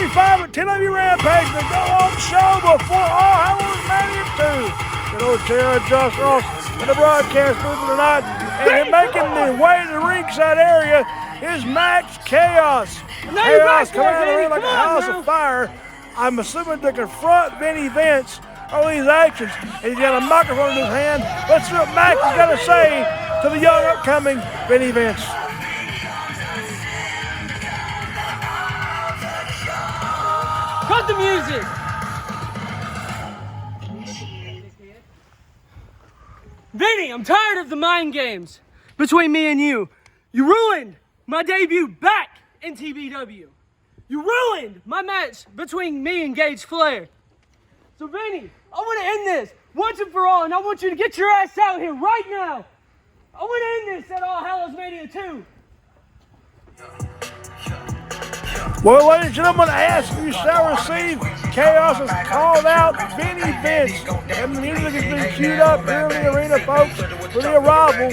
35 at TBW Rampage, the go-home show before All Hollows Mania II. Good old Tara Josh Ross in the broadcast booth tonight, and making the way to the ringside area is Max Chaos. Chaos coming out of the ring like a house of fire. I'm assuming to confront Vinny Vince on these actions. He's got a microphone in his hand. Let's see what Max has got to say to the young upcoming Vinny Vince. Cut the music! Vinny, I'm tired of the mind games between me and you. You ruined my debut back in TBW. You ruined my match between me and Gage Flair. So Vinny, I want to end this once and for all, and I want you to get your ass out here right now. I want to end this at All Hollows Mania II. Well, ladies and gentlemen, ask you shall receive. Chaos has called out Vinny Vince, and the music has been queued up here in the arena, folks, for the arrival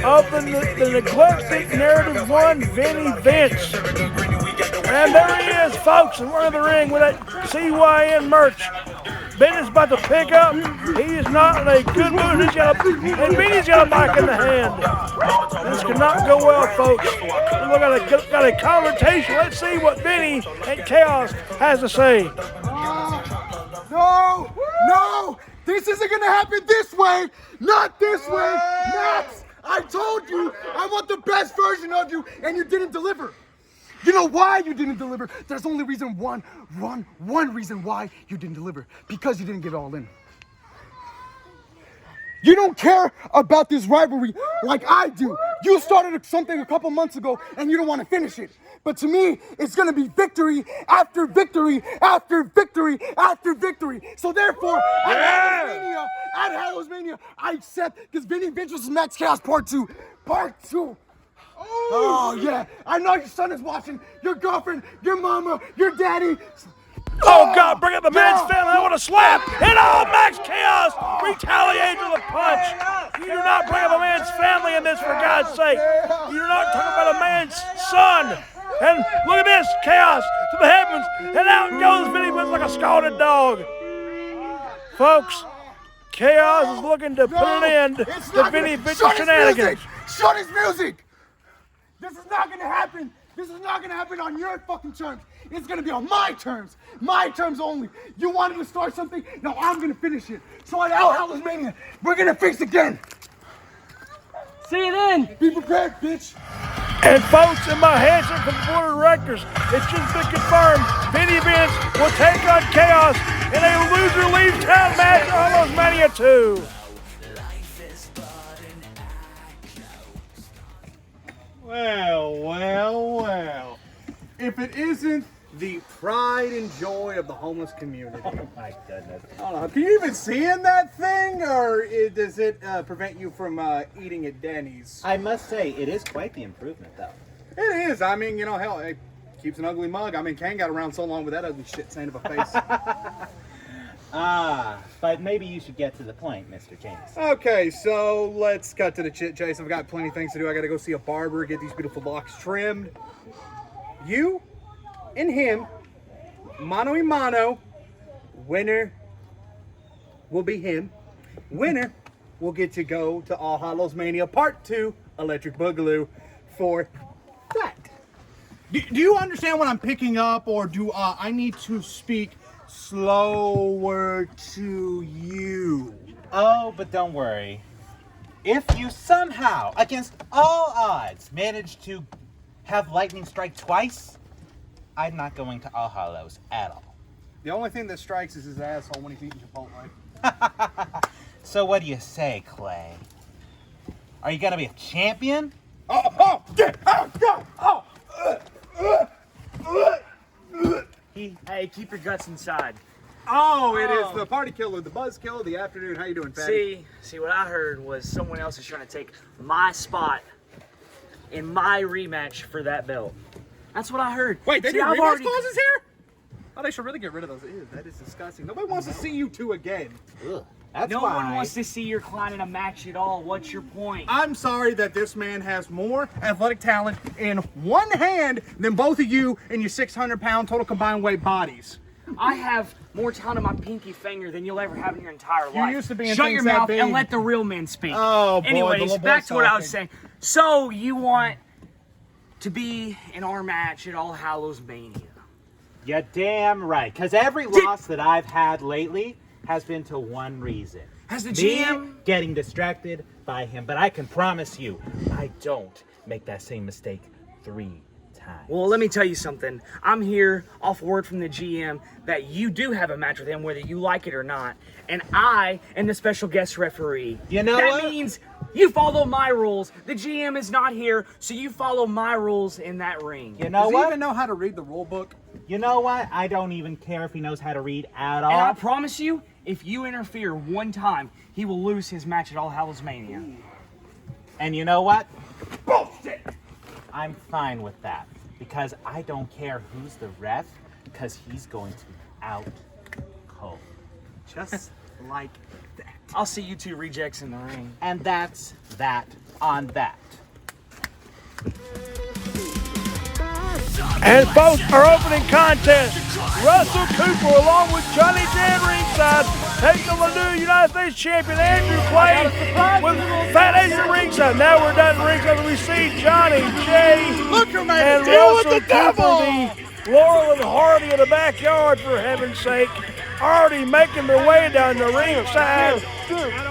of the neglected narrative one, Vinny Vince. And there he is, folks, in front of the ring with that CYN merch. Vinny's about to pick up. He is not in a good mood. And Vinny's got a mic in the hand. This cannot go well, folks. We've got a conversation. Let's see what Vinny and Chaos has to say. No! This isn't gonna happen this way! Not this way! Max! I told you I want the best version of you, and you didn't deliver. You know why you didn't deliver? There's only one reason why you didn't deliver. Because you didn't get all in. You don't care about this rivalry like I do. You started something a couple months ago and you don't want to finish it. But to me, it's going to be victory after victory after victory after victory. So therefore, at Hollows Mania, I accept because Vinny Vince vs. Max Chaos Part 2. Part 2. Oh, yeah. I know your son is watching, your girlfriend, your mama, your daddy. Oh, God, bring up the man's family. I want to slap. And Max Chaos retaliates with a punch. You do not bring up a man's family in this, for God's sake. You do not talk about a man's son. And look at this, Chaos to the heavens. And out goes Vinny Vince like a scalded dog. Folks, Chaos is looking to put an end to Vinny Vince's shenanigans. Shut his music. This is not going to happen. This is not going to happen on your fucking terms. It's going to be on my terms. My terms only. You wanted to start something? Now I'm going to finish it. So at All Hollows Mania, we're going to fix again. See you then. Be prepared, bitch. And folks, in my handshake from the board of directors, it's just been confirmed. Vinny Vince will take on Chaos in a loser leaves town match at All Hollows Mania II. Well. If it isn't the pride and joy of the homeless community. Oh my goodness. I don't know. Can you even see in that thing, or does it prevent you from eating at Denny's? I must say, it is quite the improvement, though. It is. I mean, hell, it keeps an ugly mug. I mean, Ken got around so long with that ugly shit stain of a face. But maybe you should get to the point, Mr. James. Okay, so let's cut to the chit chase. I've got plenty of things to do. I got to go see a barber, get these beautiful locks trimmed. You and him, mano a mano. Winner will be him. Winner will get to go to All Hollows Mania Part 2, Electric Boogaloo, for that. Do you understand what I'm picking up, or do I need to speak slower to you? Oh, but don't worry. If you somehow, against all odds, manage to have lightning strike twice, I'm not going to All Hollows at all. The only thing that strikes is his asshole when he's eating Chipotle. So what do you say, Clay? Are you gonna be a champion? Hey, keep your guts inside. Oh, it is the party killer, the buzz killer, the afternoon. How you doing, Patty? See, what I heard was someone else is trying to take my spot in my rematch for that belt. That's what I heard. Wait, they See, do I've rematch already- clauses here? Oh, they should really get rid of those. Ew, that is disgusting. Nobody wants to see you two again. Ugh. That's no why. one wants to see your client in a match at all. What's your point? I'm sorry that this man has more athletic talent in one hand than both of you in your 600-pound total combined weight bodies. I have more talent in my pinky finger than you'll ever have in your entire life. used to be in Shut things your that mouth big. and let the real men speak. Oh, boy, the Anyways, little back boy's to what I was talking. saying. So you want to be in our match at All Hollows Mania? You're damn right. Because every loss that I've had lately has been to one reason. Has the Me GM getting distracted by him. But I can promise you, I don't make that same mistake 3 times. Well, let me tell you something. I'm here off word from the GM that you do have a match with him, whether you like it or not. And I am the special guest referee. You know that what? means you follow my rules. The GM is not here, so you follow my rules in that ring. You know Does he what? even know how to read the rule book? You know what? I don't even care if he knows how to read at all. And I promise you, if you interfere one time, he will lose his match at All Hallows Mania. And you know what? Bullshit! I'm fine with that. Because I don't care who's the ref, because he's going to be out cold. Just like that. I'll see you two rejects in the ring. And that's that on that. And folks, our opening contest, Russell Cooper along with Johnny J ringside, taking on the new United States champion Andrew Clay with Fat Asian ringside. Now we're done ringside and we see Johnny J and Russell Cooper, the Laurel and Hardy in the backyard, for heaven's sake, already making their way down the ringside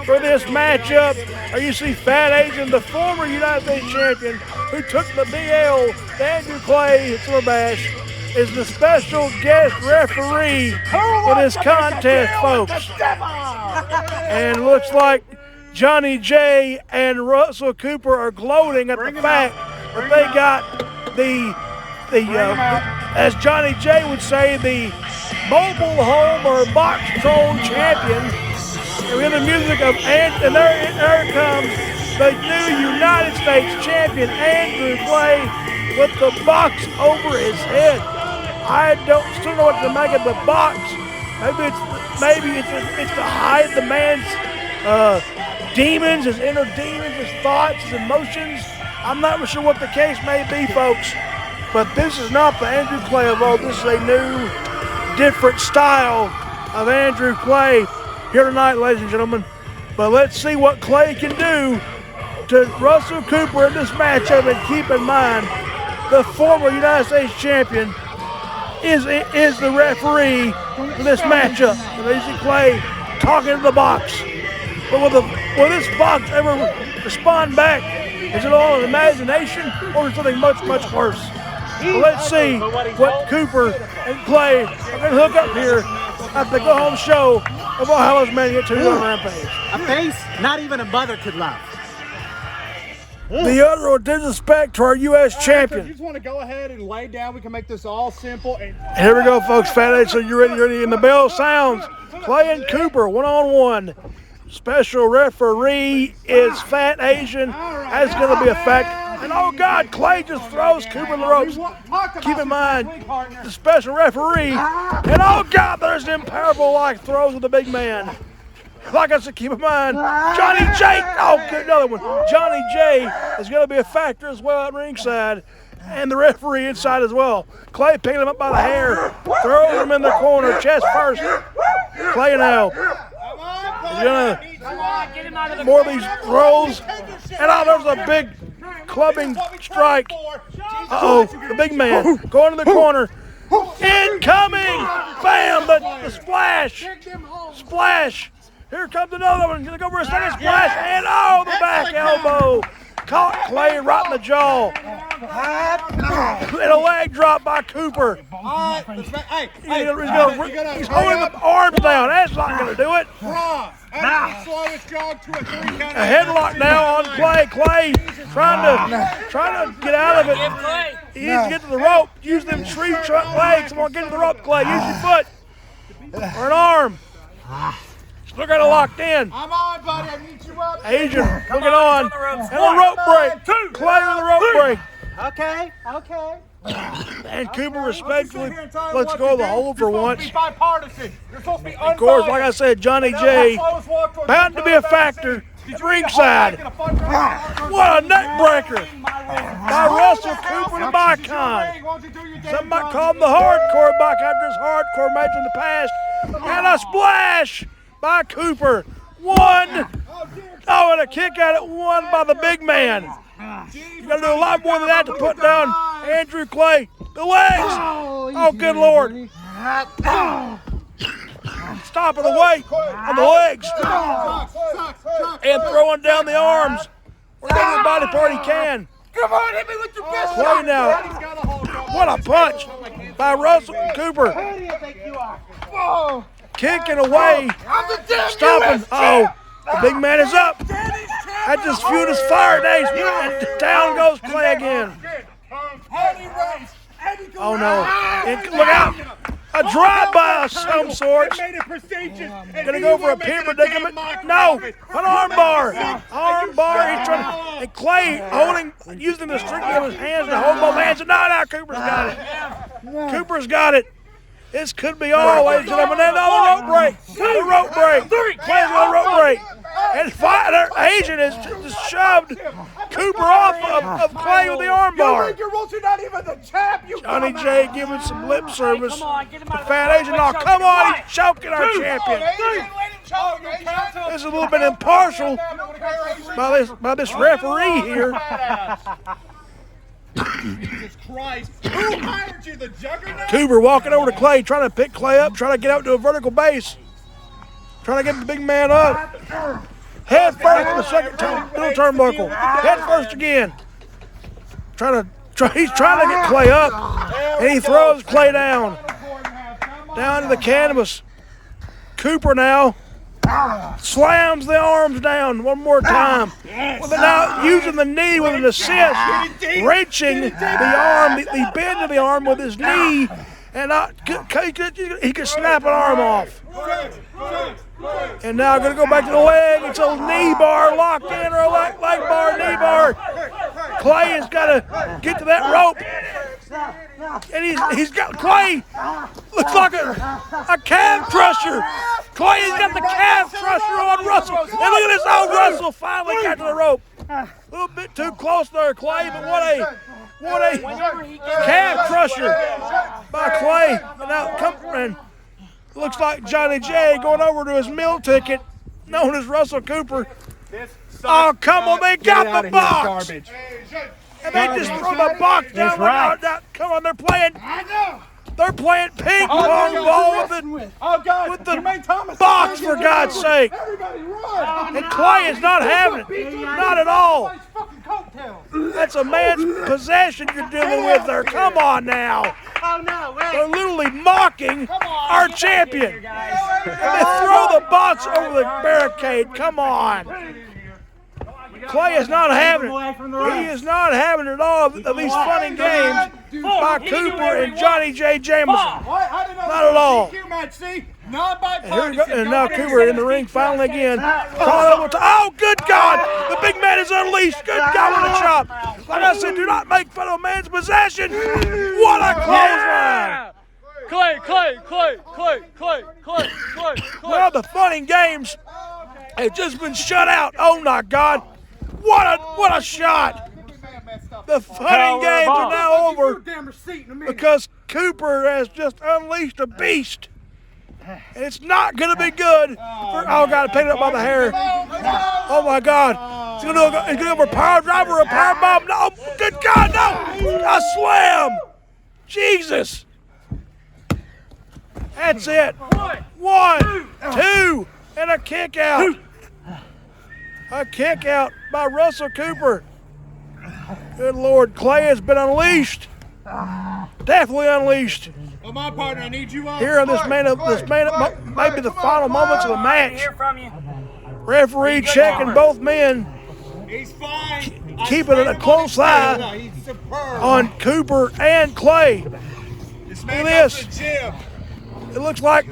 for this matchup. Or you see Fat Asian, the former United States champion, who took the BL, Andrew Clay, it's a bash, is the special guest referee for this contest, folks. And looks like Johnny J and Russell Cooper are gloating at the fact that they got as Johnny J would say, the mobile home or Boxtrol champion. And we have the music of, and there comes the new United States champion, Andrew Clay, with the box over his head. I still know what to make of the box. Maybe it's to hide the man's demons, his inner demons, his thoughts, his emotions. I'm not sure what the case may be, folks. But this is not the Andrew Clay of old. This is a new, different style of Andrew Clay here tonight, ladies and gentlemen. But let's see what Clay can do to Russell Cooper in this matchup. And keep in mind, the former United States champion is the referee for this matchup. And you see Clay talking to the box. But will this box ever respond back? Is it all an imagination, or is something much, much worse? Well, let's see what Cooper and Clay are going to hook up here at the go-home show of All Hollows Mania II on Rampage. A face not even a mother could love. The utter disrespect to our U.S. If champion. you just want to go ahead and lay down, we can make this all simple. And Here we go, folks. Fat Ed, so you're ready. And the bell sounds. Clay and Cooper, one-on-one. Special referee is Fat Asian. That's going to be a fact. And oh God, Clay just throws Cooper in the ropes. Keep in mind, the special referee. And oh God, there's them parable-like throws of the big man. Like I said, keep in mind, Johnny J. Oh, good, another one. Johnny J is going to be a factor as well at ringside. And the referee inside as well. Clay picking him up by the hair, throws him in the corner, chest first. Clay now. He's gonna more of these throws. And oh, there's a big clubbing strike. Uh-oh, the big man going to the corner. Incoming! Bam! The splash! Splash! Here comes another one. Gonna go for a second splash. And oh, the back elbow. Caught Clay right in the jaw. And a leg drop by Cooper. He's holding the arms down. That's not going to do it. A headlock now on Clay. Clay trying to get out of it. He needs to get to the rope. Use them tree trunk legs. Come on, get to the rope, Clay. Use your foot or an arm. Still got it locked in. I'm on, buddy. I need you up. Asian looking on. And a rope break. Clay with a rope break. Okay. And Cooper respectfully lets go of the hold for once. Bipartisan. You're supposed to be Of course, like I said, Johnny J bound to be a factor at ringside. What a neck breaker by Russell Cooper the Bicon. Some might call him the hardcore bike after his hardcore match in the past. And a splash by Cooper. One. Oh, and a kick out at one by the big man. You got to do a lot more than that to put down Andrew Clay. The legs. Oh, good Lord. Stopping away on the legs. And throwing down the arms. Wherever the body part he can. Come on, hit me with your best Clay shot. now. What a punch by Russell Cooper. Kicking away. Stopping. Oh, the big man is up. That just fueled his fire days. And down goes Clay again. Oh no. And look out. A drive-by of some sort. Gonna go for a pin predicament. No, an arm bar. Arm bar. He's trying. And Clay using the strength of his hands to hold both hands. No, Cooper's got it. Cooper's got it. This could be all, ladies and gentlemen. And another rope break. The rope break. Clay's got a rope break. And the Asian has just shoved Cooper off of Clay with the armbar. Johnny J giving some lip service. The fat Asian, oh, come on, he's choking our champion. This is a little bit impartial by this referee here. Jesus Christ. Who hired you, the juggernaut? Cooper walking over to Clay, trying to pick Clay up, trying to get out to a vertical base. Trying to get the big man up. Head first in the second middle turnbuckle. Head first again. He's trying to get Clay up, and he throws Clay down. Down to the canvas. Cooper now slams the arms down one more time. Now using the knee with an assist, wrenching the arm, the bend of the arm with his knee, and he could snap an arm off. And now going to go back to the leg. It's a knee bar locked in, or a leg bar, knee bar. Clay has got to get to that rope. And he's got Clay. Looks like a calf crusher. Clay has got the calf crusher on Russell. And look at this. Oh, Russell finally got to the rope. A little bit too close there, Clay, but what a calf crusher by Clay. And now looks like Johnny J going over to his meal ticket, known as Russell Cooper. Oh, come on, they got the box. And they just threw the box down. Come on, they're playing ping pong ball with the box, for God's sake. And Clay is not having it. Not at all. That's a man's possession you're dealing with there. Come on now. They're literally mocking our champion. And they throw the box over the barricade. Come on. Clay is not having it. He is not having it at all of these fun and games by Cooper and Johnny J. Jamison. Not at all. And now Cooper in the ring finally again. Oh, good God! The big man is unleashed. Good God, what a chop. Like I said, do not make fun of a man's possession. What a clothesline. Clay. Well, the fun and games have just been shut out. Oh, my God. What a shot. The fun and games are now over because Cooper has just unleashed a beast. And it's not going to be good. Got to pick it up by the hair. Oh, my God. He's going to go for a power driver or a power bomb. No, good God, no. A slam. Jesus. That's it. 1, 2, and a kick out. A kick out by Russell Cooper. Good Lord, Clay has been unleashed. Definitely unleashed. Well, my partner, I need you on. Here on this man, maybe the final moments of the match. Referee checking both men. He's fine. Keeping a close eye on Cooper and Clay. Look at this. It looks like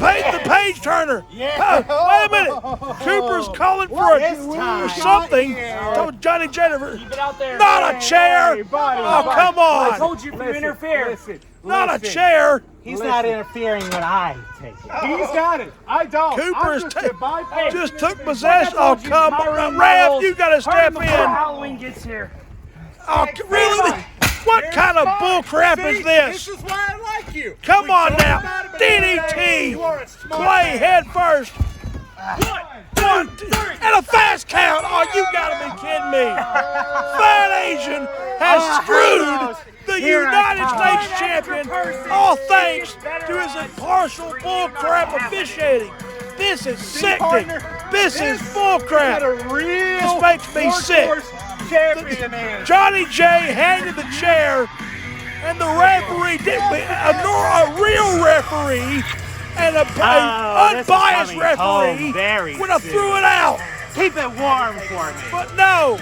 the page turner. Wait a minute. Cooper's calling for something. Told Johnny Jennifer. Keep it out there. Not a chair. Oh, come I on. told you if you interfere. Not a chair. He's not interfering when I take it. He's got it. I don't. Cooper's Hey, just took possession. Oh, told you, come my on. room Raph, rules. you got to step Before in. Halloween gets here. Oh, really? What kind of bull crap is this? This is why I like you. Come on talked now. about it, but DDT. you are a smart Clay man. head first. 1, 2, and a fast count. Oh, you got to be kidding me. Fat Asian has screwed the United States champion, all thanks to his impartial bullcrap officiating. This is sickening. This is bullcrap. This makes me sick. Johnny J handed the chair, and the referee, a real referee, and an unbiased referee would have threw it out. Keep it warm for me. But no.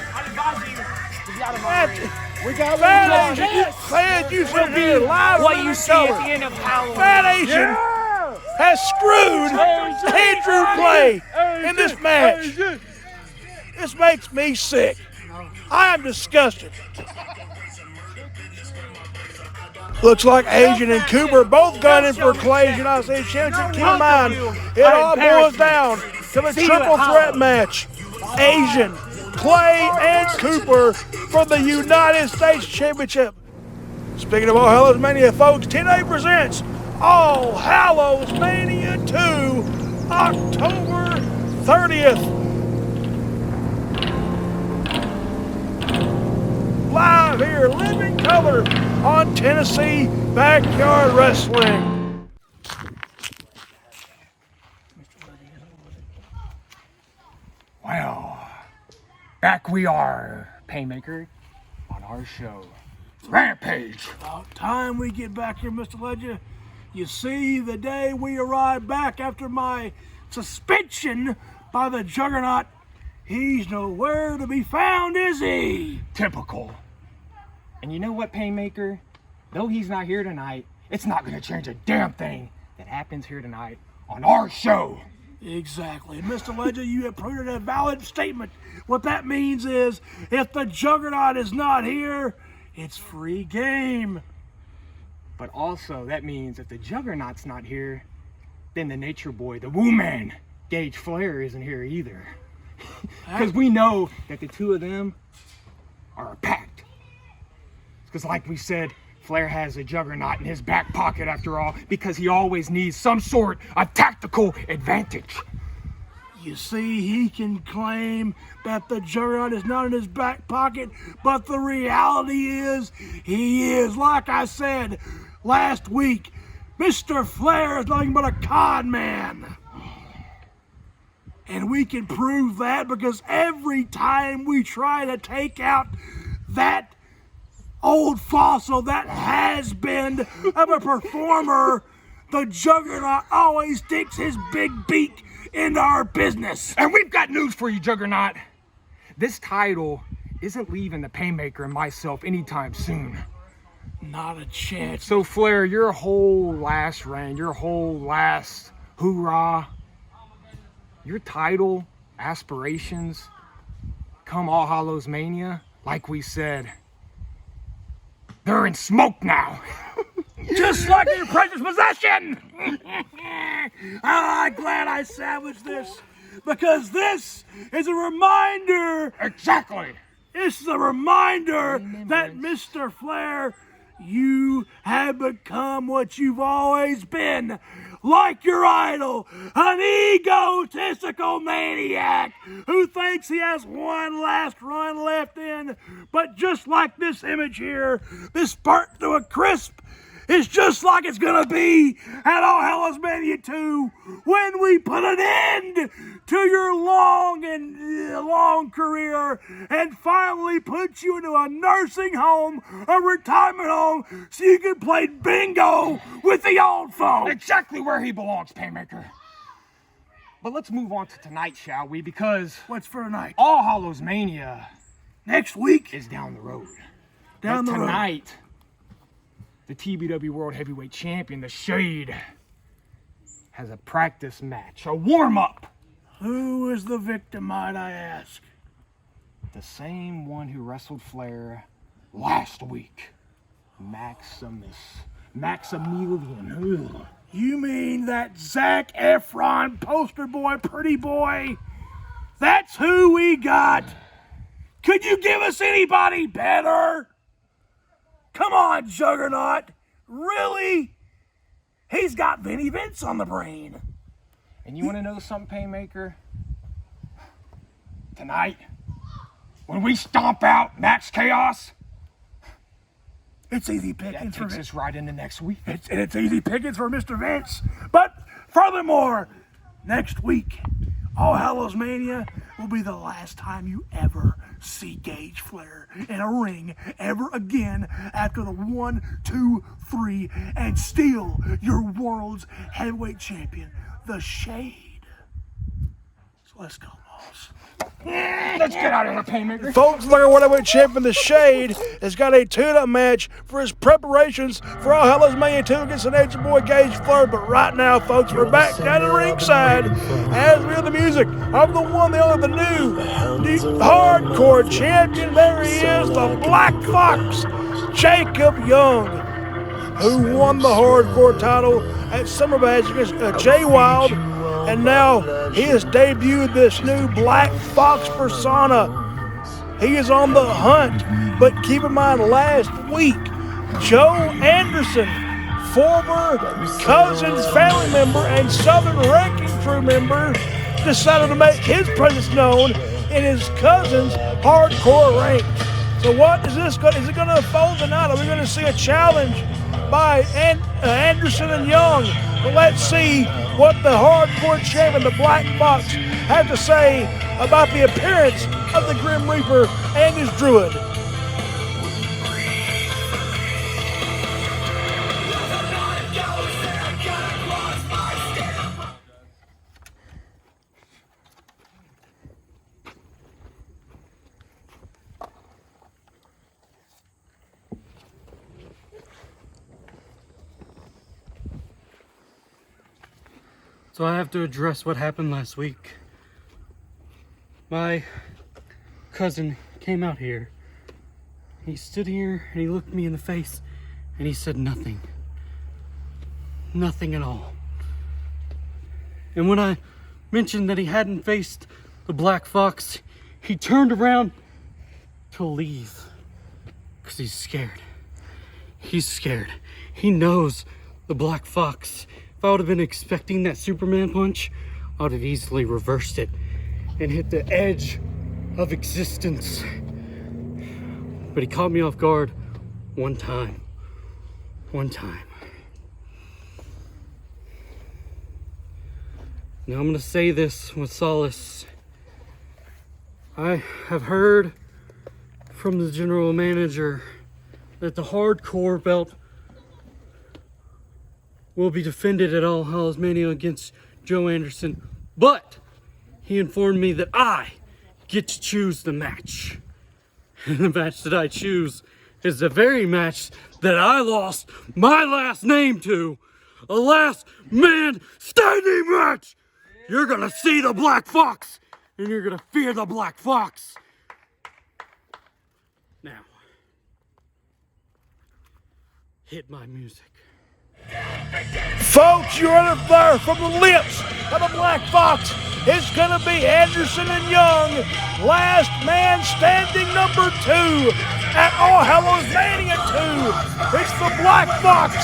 We got Fat Asian, Fat, you should be live. What you see at the end of Halloween. Fat Asian has screwed Andrew Clay in this match. This makes me sick. I am disgusted. Looks like Asian and Cooper both gunning for Clay's United States Championship. Keep in mind, it all boils down to the triple threat match. Asian, Clay, and Cooper for the United States Championship. Speaking of All Hallows Mania, folks, 10A presents All Hallows Mania II, October 30th. Live here, living color on Tennessee Backyard Wrestling. Well, back we are, Painmaker, on our show, Rampage. About time we get back here, Mr. Ledger. You see, the day we arrive back after my suspension by the Juggernaut, he's nowhere to be found, is he? Typical. And you know what, Painmaker? Though he's not here tonight, it's not going to change a damn thing that happens here tonight on our show. Exactly. Mr. Ledger, you have proved a valid statement. What that means is, if the Juggernaut is not here, it's free game. But also, that means if the Juggernaut's not here, then the Nature Boy, the Woo Man, Gage Flair, isn't here either. Because we know that the two of them are a pact. Because like we said, Flair has a Juggernaut in his back pocket after all, because he always needs some sort of tactical advantage. You see, he can claim that the Juggernaut is not in his back pocket, but the reality is, he is. Like I said last week, Mr. Flair is nothing but a con man. And we can prove that because every time we try to take out that old fossil, that has been of a performer, the Juggernaut always sticks his big beak into our business. And we've got news for you, Juggernaut. This title isn't leaving the Painmaker and myself anytime soon. Not a chance. So Flair, your whole last reign, your whole last hoorah, your title aspirations come All Hollows Mania, like we said, they're in smoke now. Just like your precious possession. I'm glad I salvaged this, because this is a reminder. Exactly. It's a reminder that Mr. Flair, you have become what you've always been. Like your idol, an egotistical maniac who thinks he has one last run left in. But just like this image here, this burnt to a crisp, is just like it's gonna be at All Hallows Mania II when we put an end to your long career and finally put you into a nursing home, a retirement home, so you can play bingo with the old folks. Exactly where he belongs, Painmaker. But let's move on to tonight, shall we? Because What's for tonight? All Hollows Mania Next week is down the road. down But the road. tonight, the TBW World Heavyweight Champion, the Shade, has a practice match, a warm-up Who is the victim, might I ask? The same one who wrestled Flair last week. Maximilian. Ugh. You mean that Zac Efron poster boy, pretty boy? That's who we got. Could you give us anybody better? Come on, Juggernaut. Really? He's got Vinny Vince on the brain. And you want to know something, Painmaker? Tonight, when we stomp out Max Chaos, It's easy that pickings for takes us right into next week. it's easy pickings for Mr. Vince. But furthermore, next week, All Hallows Mania will be the last time you ever see Gage Flair in a ring ever again after the 1, 2, 3, and still your world's heavyweight champion, The Shade. So let's go, boss. Let's get out of here, Painmaker. Folks, look at what heavyweight champion The Shade has got a tune-up match for his preparations for All Hallows Mania II against the Nature Boy Gage Flair. But right now, folks, we're back down to the ringside as we hear the music of the one, the other, the new hardcore champion. There he is, the Black Fox, Jacob Young, who won the hardcore title at Summer Bash against Jay Wild. And now he has debuted this new Black Fox persona. He is on the hunt. But keep in mind, last week, Joe Anderson, former Cousins family member and Southern Wrecking Crew member, decided to make his presence known in his Cousins hardcore ranks. So what is this? Is it going to unfold tonight? Are we going to see a challenge by Anderson and Young? But let's see what the hardcore champion, the Black Fox, has to say about the appearance of the Grim Reaper and his druid. So I have to address what happened last week. My cousin came out here. He stood here and he looked me in the face and he said nothing. Nothing at all. And when I mentioned that he hadn't faced the Black Fox, he turned around to leave. Because he's scared. He's scared. He knows the Black Fox. If I would have been expecting that Superman punch, I would have easily reversed it and hit the edge of existence. But he caught me off guard one time. One time. Now I'm going to say this with solace. I have heard from the general manager that the hardcore belt will be defended at All Hollows Mania against Joe Anderson, but he informed me that I get to choose the match. And the match that I choose is the very match that I lost my last name to. A last man standing match. You're gonna see the Black Fox, and you're gonna fear the Black Fox. Now, hit my music. Folks, you heard it there from the lips of the Black Fox. It's going to be Anderson and Young, last man standing number 2 at All Hallows Mania 2. It's the Black Fox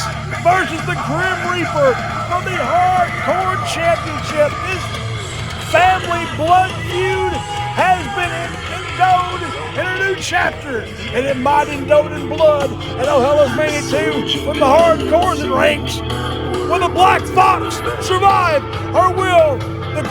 versus the Grim Reaper for the Hardcore Championship. This family blood feud has been endowed in a new chapter, and it might endowed in blood at All Hallows Mania 2 from the hardcores and ranks. Will the Black Fox survive, or will the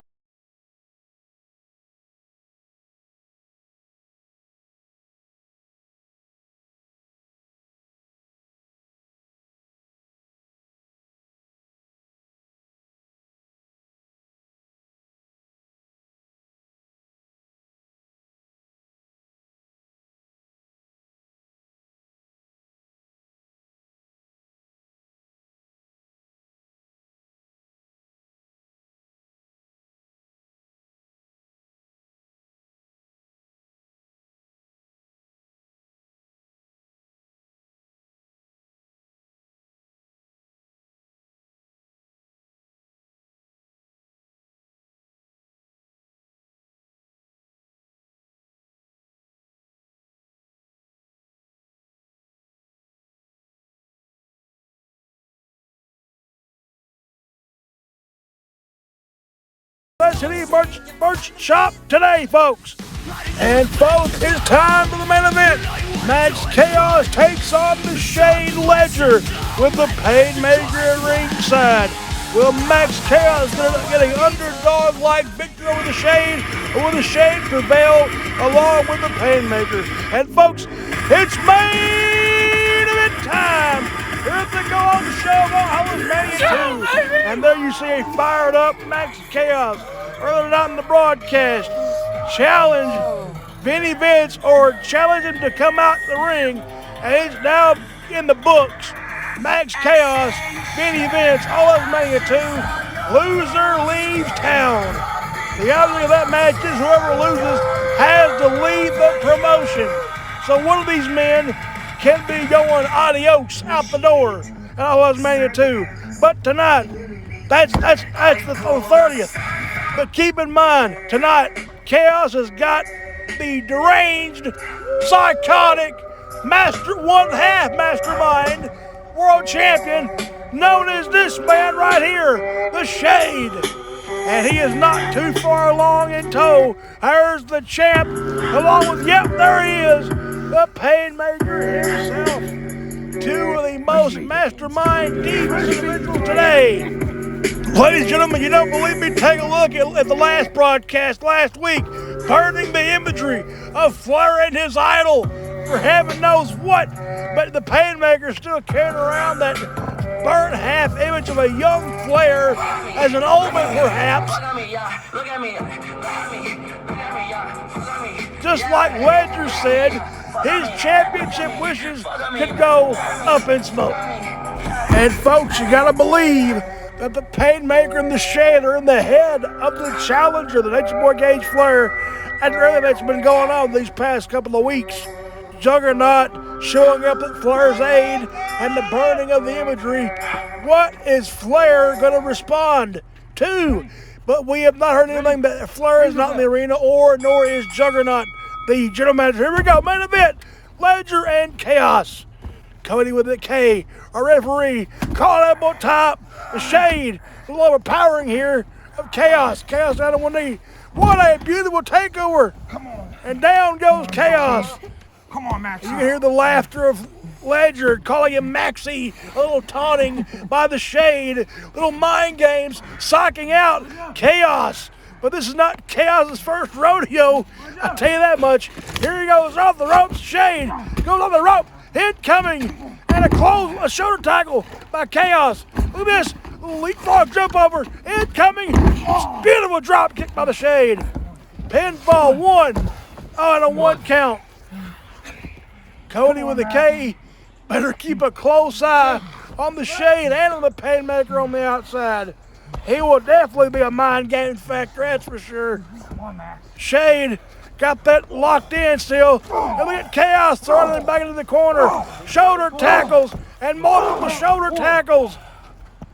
Let's hit the merch shop today, folks. And folks, it's time for the main event. Max Chaos takes on the Shade Ledger with the Painmaker at ringside. Will Max Chaos get an underdog-like victory over the Shade, or will the Shade prevail along with the Painmaker? And folks, it's main event time. Here they go on the show of All Hollows Mania II. And there you see a fired up Max Chaos. Earlier on in the broadcast, challenge Vinny Vince, or challenge him to come out the ring, and it's now in the books. Max Chaos, Vinny Vince, All Hollows Mania II, loser leaves town. The outcome of that match is whoever loses has to leave the promotion. So one of these men can be going adios out the door at All Hollows Mania II. But tonight, that's the 30th. But keep in mind, tonight, Chaos has got the deranged, psychotic, one-half mastermind world champion known as this man right here, the Shade. And he is not too far along in tow. There's the champ, along with, yep, there he is, the Painmaker himself. Two of the most mastermind divas individuals today. Ladies and gentlemen, you don't believe me? Take a look at the last broadcast last week, burning the imagery of Flair and his idol for heaven knows what. But the Painmaker still carrying around that burnt half image of a young Flair as an omen, perhaps. Just like Ledger said, his championship wishes could go up in smoke. And folks, you gotta believe that the Painmaker and the Shade are in the head of the challenger, the Nature Boy Gage Flair, and everything that's been going on these past couple of weeks. Juggernaut showing up at Flair's aid and the burning of the imagery. What is Flair going to respond to? But we have not heard anything that Flair is not in the arena, nor is Juggernaut, the general manager. Here we go, main event, Ledger and Chaos. Cody with the K, our referee, calling elbow top, the Shade, a little overpowering here of Chaos. Chaos down on one knee. What a beautiful takeover. Come on. And down goes Chaos. Come on, Max. You can hear the laughter of Ledger calling him Maxie, a little taunting by the Shade, little mind games, psyching out Chaos. But this is not Chaos's first rodeo, I'll tell you that much. Here he goes off the ropes, Shade goes off the rope, incoming, and a shoulder tackle by Chaos. Look at this, leapfrog jump over, incoming, beautiful drop kick by the Shade. Pinfall, one, and a one count. Cody with a K, better keep a close eye on the Shade and on the Painmaker on the outside. He will definitely be a mind game factor, that's for sure. Shade got that locked in still. And look at Chaos throwing him back into the corner. Shoulder tackles and multiple shoulder tackles.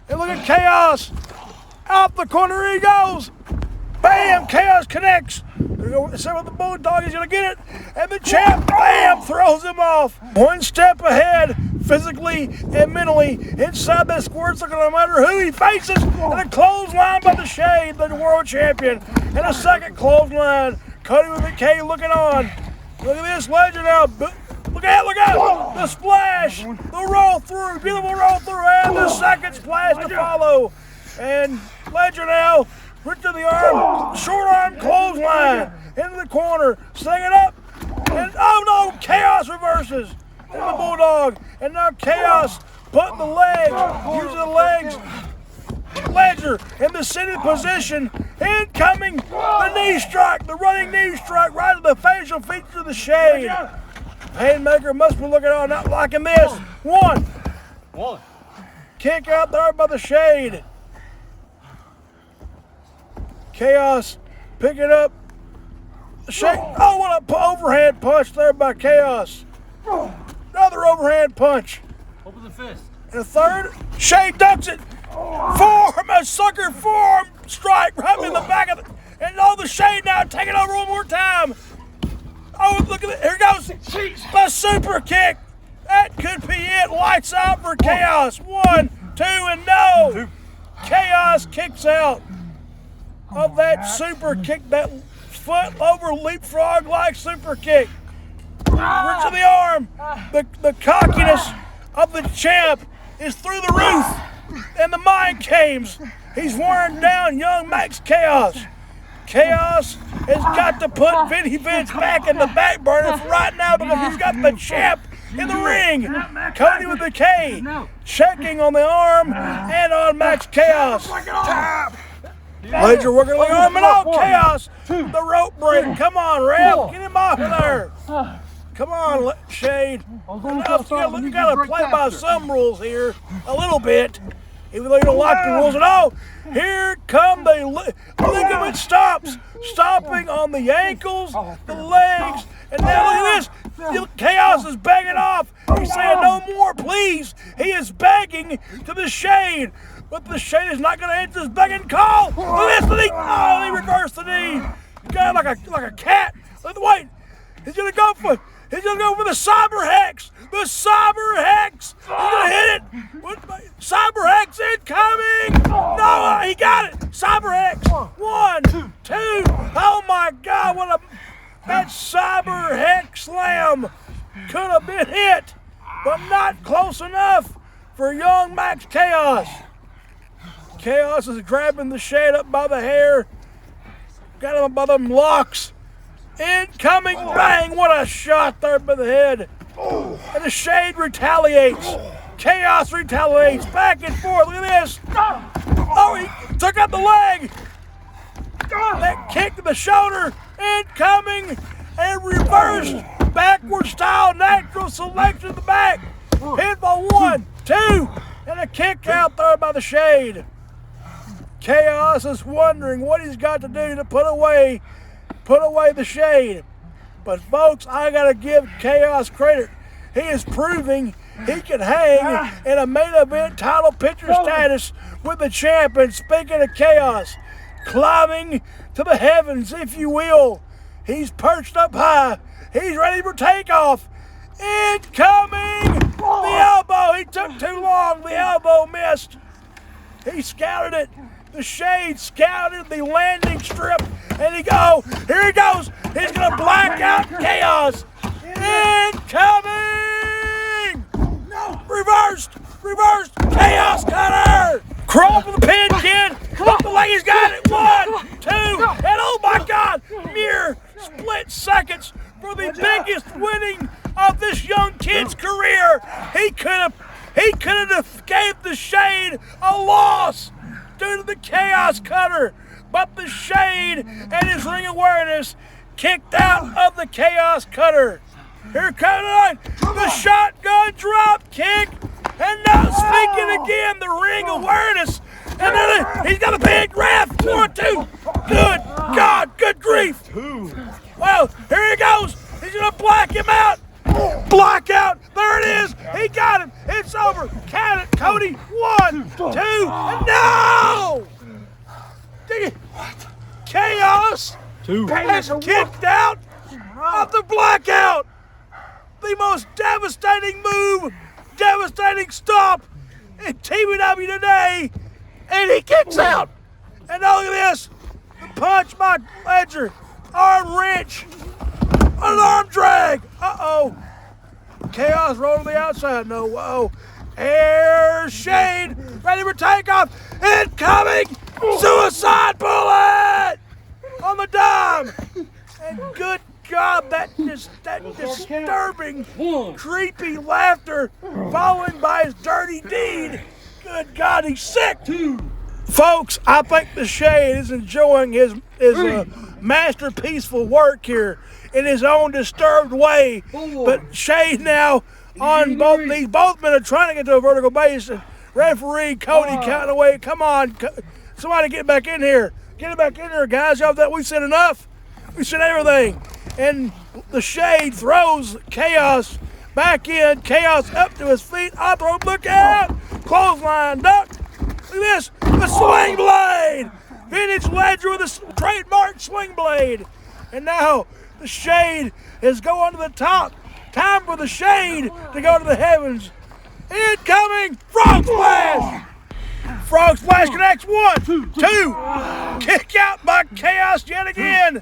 And look at Chaos. Out the corner he goes. Bam! Chaos connects. So the Bulldog is going to get it. And the champ, bam, throws him off. One step ahead, physically and mentally, inside that square circle, no matter who he faces. And a clothesline by the Shade, the world champion. And a second clothesline. Cody with the K looking on. Look at this Ledger now. Look out. The splash. The roll through. Beautiful roll through. And the second splash to follow. And Ledger now. Right to the arm, short arm clothesline, into the corner, setting it up, and oh no, Chaos reverses, and the Bulldog, and now Chaos putting the legs, using the legs, Ledger in the seated position, incoming, the knee strike, the running knee strike, right to the facial features of the Shade. Painmaker must be looking on, not liking this. One. Kick out there by the Shade. Chaos, pick it up. Shade. Oh, what an overhand punch there by Chaos. Another overhand punch. Open the fist. And a third. Shade ducks it. A sucker forearm strike right in the back of it. And the Shade now taking over one more time. Oh, look at it. Here goes. A super kick. That could be it. Lights out for Chaos. 1, 2, and no. Chaos kicks out. of that super kick, that foot over leapfrog like super kick. Reach of the arm. The cockiness of the champ is through the roof. And the mind games. He's wearing down young Max Chaos. Chaos has got to put Vinny Vince back in the back burner for right now because he's got the champ in the ring. Cody with the K, checking on the arm and on Max Chaos. Ledger working on the arm and on Chaos. The rope break. Come on, Ref. Get him off of there. Come on, Shade. You gotta play by some rules here, a little bit, even though you don't like the rules at all. Here come the ligament stops, stopping on the ankles, the legs, and now look at this. Chaos is begging off. He's saying no more, please. He is begging to the Shade, but the Shade is not going to answer his begging call. Look at this. He reversed the knee. Got like a cat. Wait, he's going to go for the Cyber Hex. The Cyber Hex. He's going to hit it. Cyber Hex incoming. No, he got it. Cyber Hex. 1, 2. Oh my God, that Cyber Hex slam could have been hit, but not close enough for young Max Chaos. Chaos is grabbing the Shade up by the hair. Got him by them locks. Incoming bang, what a shot there by the head. And the Shade retaliates. Chaos retaliates back and forth. Look at this. Oh, he took out the leg. That kick to the shoulder. Incoming and reversed. Backward style natural selection to the back. Pinfall 1, 2. And a kick out there by the Shade. Chaos is wondering what he's got to do to put away the Shade. But folks, I gotta give Chaos credit. He is proving he can hang in a main event title picture status with the champ. And speaking of Chaos, climbing to the heavens, if you will. He's perched up high. He's ready for takeoff. Incoming! The elbow. He took too long. The elbow missed. He scouted it. The Shade scouted the landing strip, and here he goes. He's gonna black out Chaos. Incoming! Reversed, Chaos cutter. Crawl for the pin, kid. Look the leg, he's got it. 1, 2, and oh my God, mere split seconds for the biggest winning of this young kid's career. He could have gave the Shade a loss due to the Chaos cutter, but the Shade and his ring awareness kicked out of the Chaos cutter. Here comes the shotgun drop kick, and now speaking again, the ring awareness, and then he's got a big ref. 1, 2. Good God, good grief. Well, here he goes. He's gonna black him out. Block out. There it is. He got him. It's over. Count it, Cody. 1, 2, and no! Chaos has kicked out of the blackout. The most devastating move, devastating stop in TBW today, and he kicks out. And now look at this. The punch by Ledger. Arm wrench. An arm drag. Uh-oh. Chaos rolled to the outside. No, whoa. Air Shade. Ready for takeoff. Incoming. Suicide bullet. On the dime. And good God, that disturbing, creepy laughter following by his dirty deed. Good God, he's sick. Folks, I think the Shade is enjoying his masterpieceful work here in his own disturbed way. But Shade now on both knees. Both men are trying to get to a vertical base. Referee Cody counting away. Come on, somebody get back in here. Get it back in here, guys. Y'all thought we said enough? We said everything. And the Shade throws Chaos back in. Chaos up to his feet. Up rope, look out. Clothesline, duck. Look at this. The swing blade. Vintage Ledger with a trademark swing blade. And now the Shade is going to the top. Time for the Shade to go to the heavens. Incoming frog splash. Frog Splash connects. 1, 2. Kick out by Chaos yet again.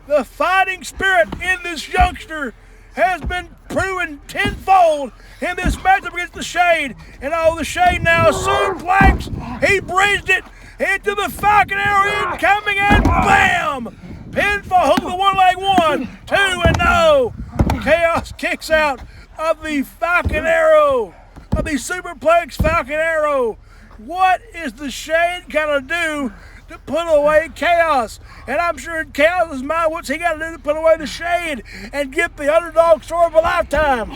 The fighting spirit in this youngster has been proven tenfold in this matchup against the Shade. And the Shade now suplex. He bridged it into the Falcon Arrow incoming and bam! Pinfall, hook the one leg. 1, 2, and no. Chaos kicks out of the Falcon Arrow, of the Superplex Falcon Arrow. What is the Shade gonna do to put away Chaos? And I'm sure in Chaos' mind, what's he got to do to put away the Shade and get the underdog story of a lifetime?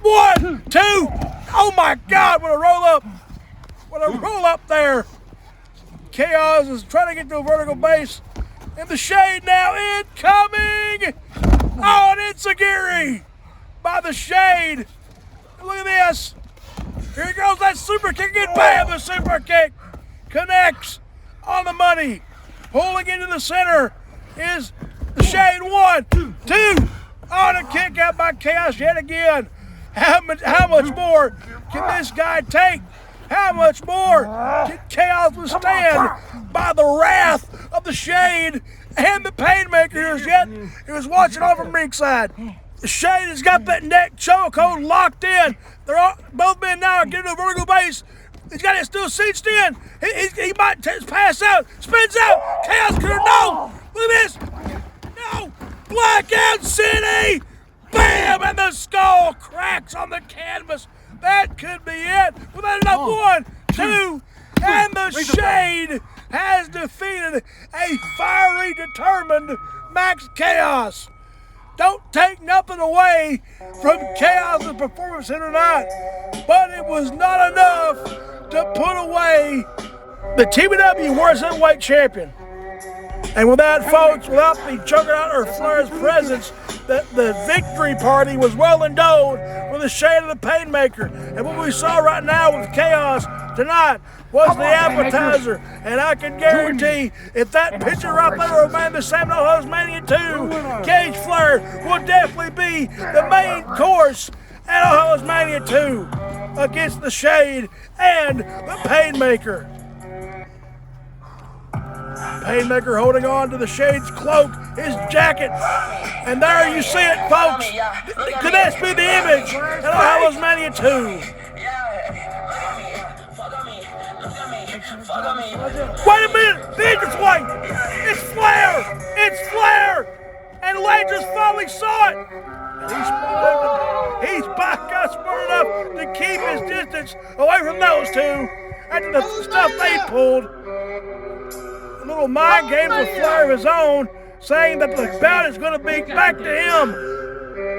1, 2. Oh my God! What a roll up! What a roll up there! Chaos is trying to get to a vertical base, and the Shade now incoming. Oh, an enziguri by the Shade. Look at this. Here goes that super kick again. Bam! The super kick connects on the money. Pulling into the center is the Shade. 1, 2. On a kick out by Chaos yet again. How much more can this guy take? How much more can Chaos withstand by the wrath of the Shade and the Painmaker who is watching on from ringside? The Shade has got that neck chokehold locked in. They're all, both men now are getting a vertical base. He's got it still cinched in. He might pass out. Spins out. Chaos Cutter. No! Look at this. No! Blackout City! Bam! And the skull cracks on the canvas. That could be it. Without enough. 1, 2. And the Shade has defeated a fiery, determined Max Chaos. Don't take nothing away from Chaos' performance here tonight, but it was not enough to put away the TBW World Heavyweight Champion. And with that, folks, without the Juggernaut or Flair's presence, the victory party was well endowed with the Shade of the Painmaker. And what we saw right now with Chaos tonight was the appetizer. And I can guarantee if that picture right there remained the same in All Hollows Mania II, Cage Flair will definitely be the main course at All Hollows Mania II against the Shade and the Painmaker. Painmaker holding on to the Shade's cloak, his jacket, and there you see it, folks. Could this be the image at All Hollows Mania II? Wait a minute, the entrance way! It's Flair! It's Flair! And Landers finally saw it! And he's back up smart enough to keep his distance away from those two after the stuff they pulled. Little mind games with Flair of his own, saying that the bout is going to be back to him.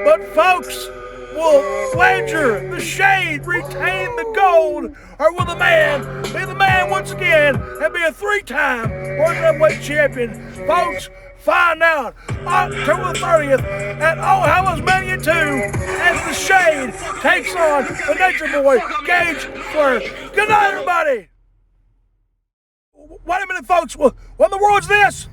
But folks, will Flanger, the Shade, retain the gold, or will the man be the man once again and be a 3-time World Heavyweight Champion? Folks, find out October 30th at All Hollows Mania II as the Shade takes on the Nature Boy, Cage Flair. Good night, everybody. Wait a minute, folks. What in the world is this?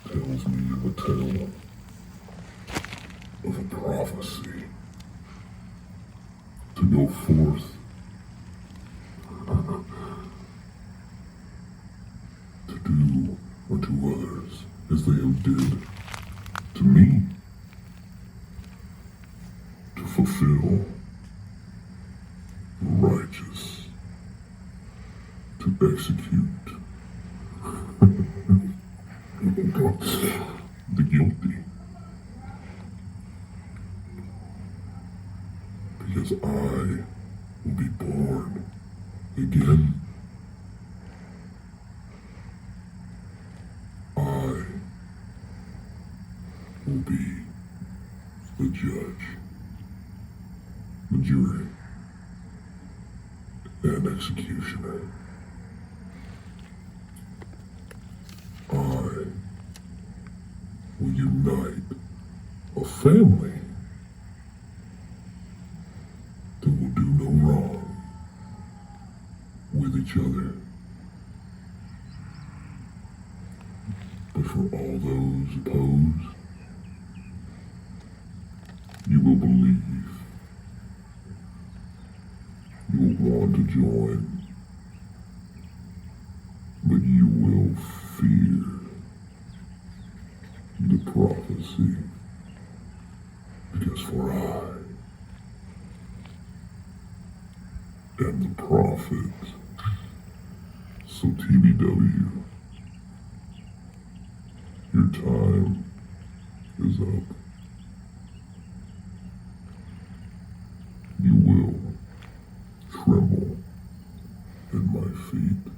Tells me of a tale of a prophecy to go forth to do unto others as they have did to me, to fulfill the righteous, to execute the guilty, because I will be born again. I will be the judge, the jury, and executioner. I will unite a family that will do no wrong with each other. But for all those opposed, you will believe. You will want to join, but you will fear the prophecy, because for I am the prophet. So TBW, your time is up. You will tremble at my feet.